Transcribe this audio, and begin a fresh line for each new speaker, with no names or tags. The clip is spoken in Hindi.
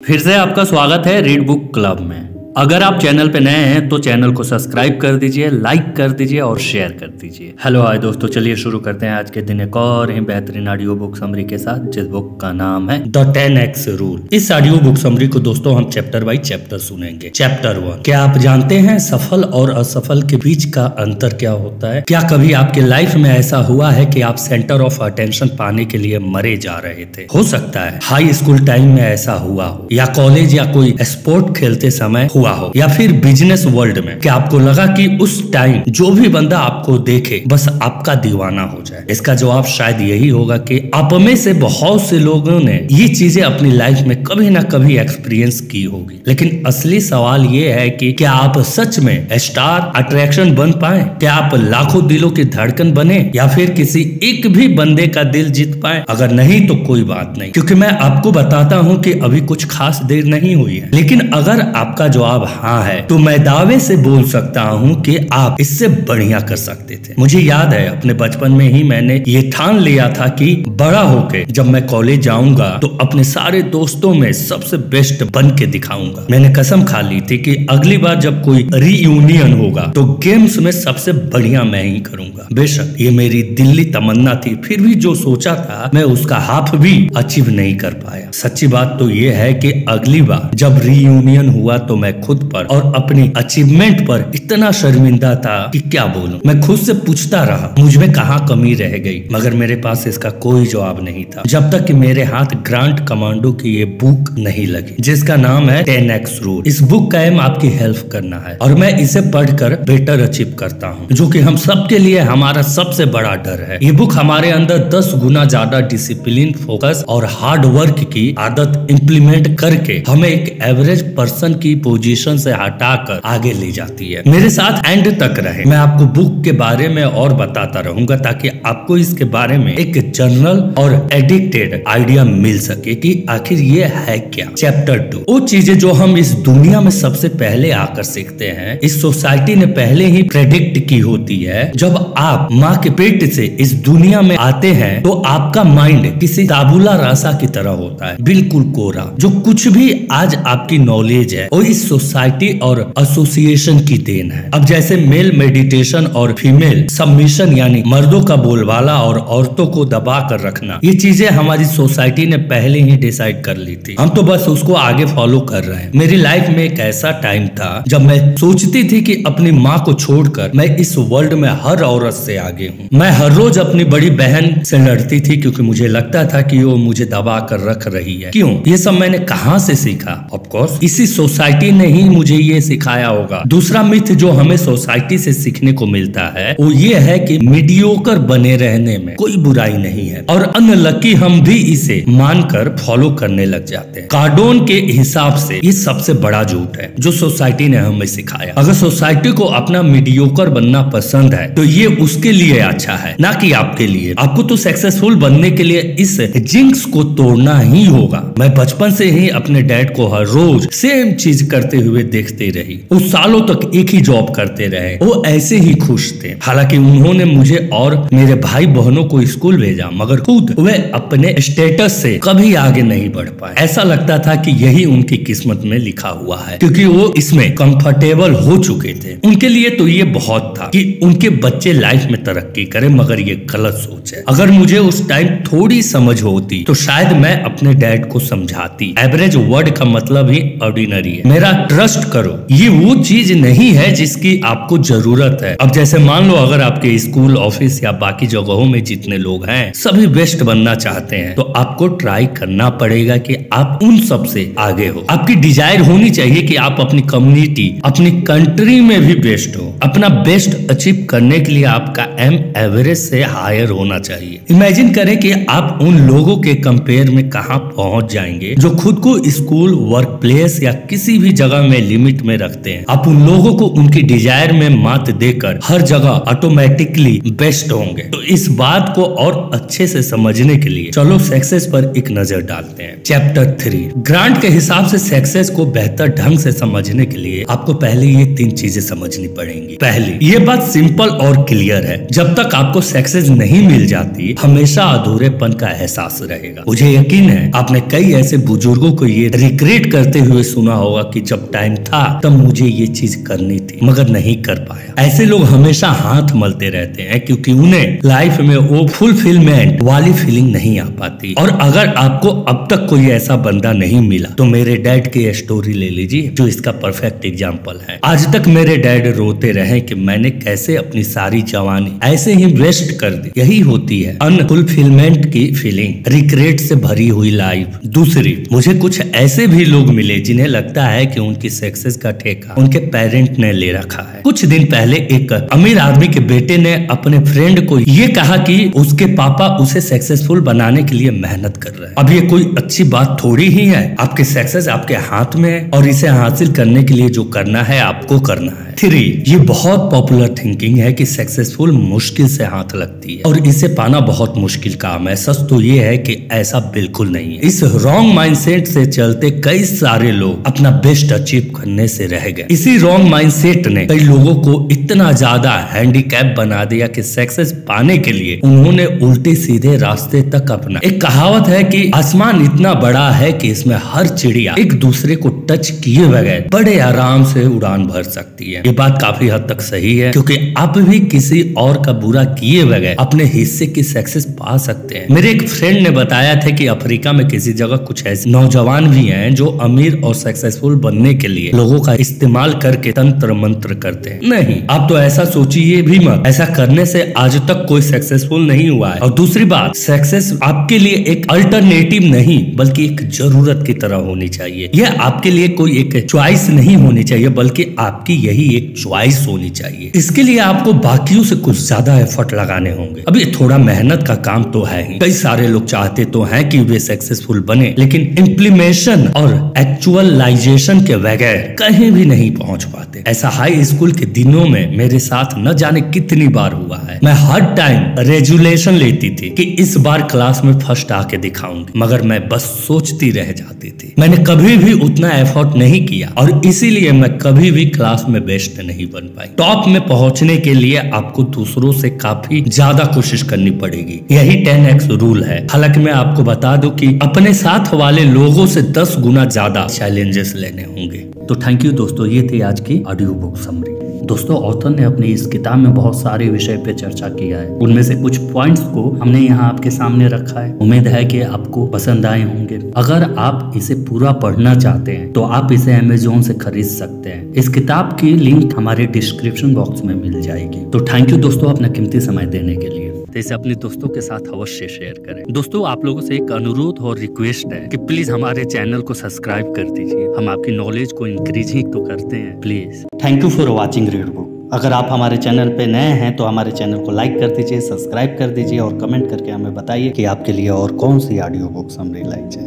फिर से आपका स्वागत है रीड बुक क्लब में। अगर आप चैनल पे नए हैं तो चैनल को सब्सक्राइब कर दीजिए, लाइक कर दीजिए और शेयर कर दीजिए। हेलो हाय दोस्तों, चलिए शुरू करते हैं आज के दिन एक और ही बेहतरीन ऑडियो बुक समरी के साथ, जिस बुक का नाम है द 10x रूल। इस ऑडियो बुक समरी को दोस्तों हम चैप्टर बाई चैप्टर सुनेंगे। चैप्टर 1, क्या आप जानते हैं सफल और असफल के बीच का अंतर क्या होता है? क्या कभी आपके लाइफ में ऐसा हुआ है कि आप सेंटर ऑफ अटेंशन पाने के लिए मरे जा रहे थे? हो सकता है हाई स्कूल टाइम में ऐसा हुआ हो, या कॉलेज या कोई स्पोर्ट खेलते समय हुआ हो, या फिर बिजनेस वर्ल्ड में कि आपको लगा कि उस टाइम जो भी बंदा आपको देखे बस आपका दीवाना हो जाए। इसका जवाब शायद यही होगा कि आप में से बहुत से लोगों ने ये चीजें अपनी लाइफ में कभी ना कभी एक्सपीरियंस की होगी। लेकिन असली सवाल ये है कि क्या आप सच में स्टार अट्रैक्शन बन पाए? क्या आप लाखों दिलों की धड़कन बने, या फिर किसी एक भी बंदे का दिल जीत पाए? अगर नहीं तो कोई बात नहीं, क्योंकि मैं आपको बताता हूँ कि अभी कुछ खास देर नहीं हुई है। लेकिन अगर आपका जवाब हाँ है तो मैं दावे से बोल सकता हूँ कि आप इससे बढ़िया कर सकते थे। मुझे याद है अपने बचपन में ही मैंने ये ठान लिया था कि बड़ा होके जब मैं कॉलेज जाऊंगा तो अपने सारे दोस्तों में सबसे बेस्ट बन के दिखाऊंगा। मैंने कसम खा ली थी कि अगली बार जब कोई रीयूनियन होगा तो गेम्स में सबसे बढ़िया मैं ही करूंगा। बेशक ये मेरी दिल्ली तमन्ना थी, फिर भी जो सोचा था मैं उसका हाफ भी अचीव नहीं कर पाया। सच्ची बात तो ये है कि अगली बार जब रीयूनियन हुआ तो मैं खुद पर और अपनी अचीवमेंट पर इतना शर्मिंदा था कि क्या बोलूं। मैं खुद से पूछता रहा मुझ में कहाँ कमी रह गई, मगर मेरे पास इसका कोई जवाब नहीं था जब तक कि मेरे हाथ ग्रांट कमांडो की ये बुक नहीं लगी, जिसका नाम है 10x रूल। इस बुक का एम आपकी हेल्प करना है और मैं इसे पढ़कर बेटर अचीव करता हूँ, जो कि हम सबके लिए हमारा सबसे बड़ा डर है। ये बुक हमारे अंदर 10 गुना ज्यादा डिसिप्लिन, फोकस और हार्ड वर्क की आदत इम्प्लीमेंट करके हमें एक एवरेज पर्सन की पोजीशन से हटाकर आगे ले जाती है। मेरे साथ एंड तक रहे, मैं आपको बुक के बारे में और बताता रहूंगा ताकि आपको इसके बारे में एक जनरल और एडिक्टेड आइडिया मिल सके कि आखिर ये है क्या। चैप्टर 2, वो चीजें जो हम इस दुनिया में सबसे पहले आकर सीखते हैं, इस सोसाइटी ने पहले ही प्रेडिक्ट की होती है। जब आप माँ के पेट से इस दुनिया में आते हैं तो आपका माइंड किसी ताबुला रासा की तरह होता है, बिल्कुल कोरा। जो कुछ भी आज आपकी नॉलेज है वो इस सोसाइटी और एसोसिएशन की देन है। अब जैसे मेल मेडिटेशन और फीमेल सबमिशन, यानी मर्दों का बोलबाला और औरतों को दबा कर रखना, ये चीजें हमारी सोसाइटी ने पहले ही डिसाइड कर ली थी। हम तो बस उसको आगे फॉलो कर रहे हैं। मेरी लाइफ में एक ऐसा टाइम था जब मैं सोचती थी कि अपनी माँ को छोड़कर मैं इस वर्ल्ड में हर औरत से आगे हूँ। मैं हर रोज अपनी बड़ी बहन से लड़ती थी क्योंकि मुझे लगता था कि वो मुझे दबा कर रख रही है। क्यों? ये सब मैंने कहाँ से सीखा? ऑफ कोर्स इसी सोसाइटी ने ही मुझे ये सिखाया होगा। दूसरा मिथ जो हमें सोसाइटी से सीखने को मिलता है वो ये है कि मीडियोकर बने रहने में कोई बुराई नहीं है, और अनलकी हम भी इसे मानकर फॉलो करने लग जाते हैं। कार्डोन के हिसाब से ये सबसे बड़ा झूठ है जो सोसाइटी ने हमें सिखाया। अगर सोसाइटी को अपना मीडियोकर बनना पसंद है तो ये उसके लिए अच्छा है, ना कि आपके लिए। आपको तो सक्सेसफुल बनने के लिए इस जिंक्स को तोड़ना ही होगा। मैं बचपन से ही अपने डैड को हर रोज सेम चीज करते हुए देखते रही। वो सालों तक एक ही जॉब करते रहे, वो ऐसे ही खुश थे। हालांकि उन्होंने मुझे और मेरे भाई बहनों को स्कूल भेजा, मगर खुद वे अपने स्टेटस से कभी आगे नहीं बढ़ पाए। ऐसा लगता था कि यही उनकी किस्मत में लिखा हुआ है, क्योंकि वो इसमें कंफर्टेबल हो चुके थे। उनके लिए तो ये बहुत था कि उनके बच्चे लाइफ में तरक्की करें, मगर ये गलत सोच है। अगर मुझे उस टाइम थोड़ी समझ होती तो शायद मैं अपने डैड को समझाती। एवरेज वर्ड का मतलब ही ऑर्डिनरी है। मेरा ट्रस्ट करो, ये वो चीज नहीं है जिसकी आपको जरूरत है। अब जैसे मान लो अगर आपके स्कूल, ऑफिस या बाकी जगहों में जितने लोग हैं सभी बेस्ट बनना चाहते हैं तो आपको ट्राई करना पड़ेगा कि आप उन सब से आगे हो। आपकी डिजायर होनी चाहिए कि आप अपनी कम्युनिटी, अपनी कंट्री में भी बेस्ट हो। अपना बेस्ट अचीव करने के लिए आपका एम एवरेज से हायर होना चाहिए। इमेजिन करें कि आप उन लोगों के कंपेयर में कहां पहुंच जाएंगे जो खुद को स्कूल, वर्क प्लेस या किसी भी जगह में लिमिट में रखते हैं। आप उन लोगों को उनकी डिजायर में मात देकर हर जगह ऑटोमेटिकली बेस्ट होंगे। तो इस बात को और अच्छे से समझने के लिए चलो सक्सेस पर एक नजर डालते हैं। चैप्टर 3 ग्रांट के हिसाब से सक्सेस को बेहतर ढंग से समझने के लिए आपको पहले ये 3 चीजें समझनी पड़ेंगी। पहली, ये बात सिंपल और क्लियर है, जब तक आपको सक्सेस नहीं मिल जाती हमेशा अधूरेपन का एहसास रहेगा। मुझे यकीन है आपने कई ऐसे बुजुर्गों को ये रिग्रेट करते हुए सुना होगा कि जब टाइम था तब मुझे ये चीज करनी थी मगर नहीं कर पाया। ऐसे लोग हमेशा हाथ मलते रहते हैं क्योंकि उन्हें लाइफ में वो फुलफिलमेंट वाली फीलिंग नहीं आ पाती। और अगर आपको अब तक कोई ऐसा बंदा नहीं मिला तो मेरे डैड की स्टोरी ले लीजिए जो इसका परफेक्ट एग्जाम्पल है। आज तक मेरे डैड रोते रहे कि मैंने कैसे अपनी सारी जवानी ऐसे ही वेस्ट कर दी। यही होती है अनफुलफिलमेंट की फीलिंग, रिग्रेट से भरी हुई लाइफ। दूसरी, मुझे कुछ ऐसे भी लोग मिले जिन्हें लगता है कि उनकी सक्सेस का ठेका उनके पेरेंट ने ले रखा है। कुछ दिन पहले एक अमीर आदमी के बेटे ने अपने फ्रेंड को ये कहा कि उसके पापा उसे सक्सेसफुल बनाने के लिए मेहनत कर रहे हैं। अब ये कोई अच्छी बात थोड़ी ही है। आपके सक्सेस आपके हाथ में है और इसे हासिल करने के लिए जो करना है आपको करना है। 3, ये बहुत पॉपुलर थिंकिंग है कि सक्सेसफुल मुश्किल से हाथ लगती है और इसे पाना बहुत मुश्किल काम है। सच तो ये है कि ऐसा बिल्कुल नहीं है। इस रॉन्ग माइंडसेट से चलते कई सारे लोग अपना बेस्ट अचीव करने से रह गए। इसी रॉन्ग माइंडसेट ने कई लोगों को इतना ज्यादा हैंडीकैप बना दिया कि सक्सेस पाने के लिए उन्होंने उल्टे सीधे रास्ते तक अपना। एक कहावत है कि आसमान इतना बड़ा है कि इसमें हर चिड़िया एक दूसरे को टच किए बगैर बड़े आराम से उड़ान भर सकती है। ये बात काफी हद तक सही है क्योंकि आप भी किसी और का बुरा किए बगैर अपने हिस्से की सक्सेस पा सकते हैं। मेरे एक फ्रेंड ने बताया था कि अफ्रीका में किसी जगह कुछ ऐसे नौजवान भी हैं जो अमीर और सक्सेसफुल बनने के लिए लोगों का इस्तेमाल करके तंत्र मंत्र करते हैं। नहीं, आप तो ऐसा सोचिए भी मत। ऐसा करने से आज तक कोई सक्सेसफुल नहीं हुआ है। और दूसरी बात, सक्सेस आपके लिए एक अल्टरनेटिव नहीं बल्कि एक जरूरत की तरह होनी चाहिए। यह आपके लिए कोई एक चॉइस नहीं होनी चाहिए बल्कि आपकी यही एक चॉइस होनी चाहिए। इसके लिए आपको बाकियों से कुछ ज्यादा एफर्ट लगाने होंगे। अब ये थोड़ा मेहनत का काम तो है ही। कई सारे लोग चाहते तो हैं कि वे सक्सेसफुल बने लेकिन इम्प्लीमेशन और एक्चुअलाइजेशन के बगैर कहीं भी नहीं पहुंच पाते। ऐसा हाई स्कूल के दिनों में मेरे साथ न जाने कितनी बार हुआ है। मैं हर टाइम रेजुलेशन लेती थी कि इस बार क्लास में फर्स्ट आके दिखाऊंगी मगर मैं बस सोचती रह जाती थी। मैंने कभी भी उतना एफर्ट नहीं किया और इसीलिए मैं कभी भी क्लास में बेस्ट नहीं बन पाई। टॉप में पहुंचने के लिए आपको दूसरों से काफी ज्यादा कोशिश करनी पड़ेगी। यही 10x रूल है। हालांकि मैं आपको बता दूं कि अपने साथ वाले लोगों से 10 गुना ज्यादा चैलेंजेस लेने होंगे। तो थैंक यू दोस्तों, ये थी आज की ऑडियो बुक समरी। दोस्तों, ऑथर ने अपनी इस किताब में बहुत सारे विषय पे चर्चा किया है। उनमें से कुछ पॉइंट्स को हमने यहाँ आपके सामने रखा है। उम्मीद है कि आपको पसंद आए होंगे। अगर आप इसे पूरा पढ़ना चाहते हैं तो आप इसे अमेज़न से खरीद सकते हैं। इस किताब की लिंक हमारे डिस्क्रिप्शन बॉक्स में मिल जाएगी। तो थैंक यू दोस्तों अपना कीमती समय देने के लिए। तो इसे अपने दोस्तों के साथ अवश्य शेयर करें। दोस्तों, आप लोगों से एक अनुरोध और रिक्वेस्ट है कि प्लीज हमारे चैनल को सब्सक्राइब कर दीजिए। हम आपकी नॉलेज को इंक्रीज ही तो करते हैं, please. Thank you for watching read book. अगर आप हमारे चैनल पे नए हैं तो हमारे चैनल को लाइक कर दीजिए, सब्सक्राइब कर दीजिए और कमेंट करके हमें बताइए कि आपके लिए और कौन सी ऑडियो बुक समरी लाई जाए।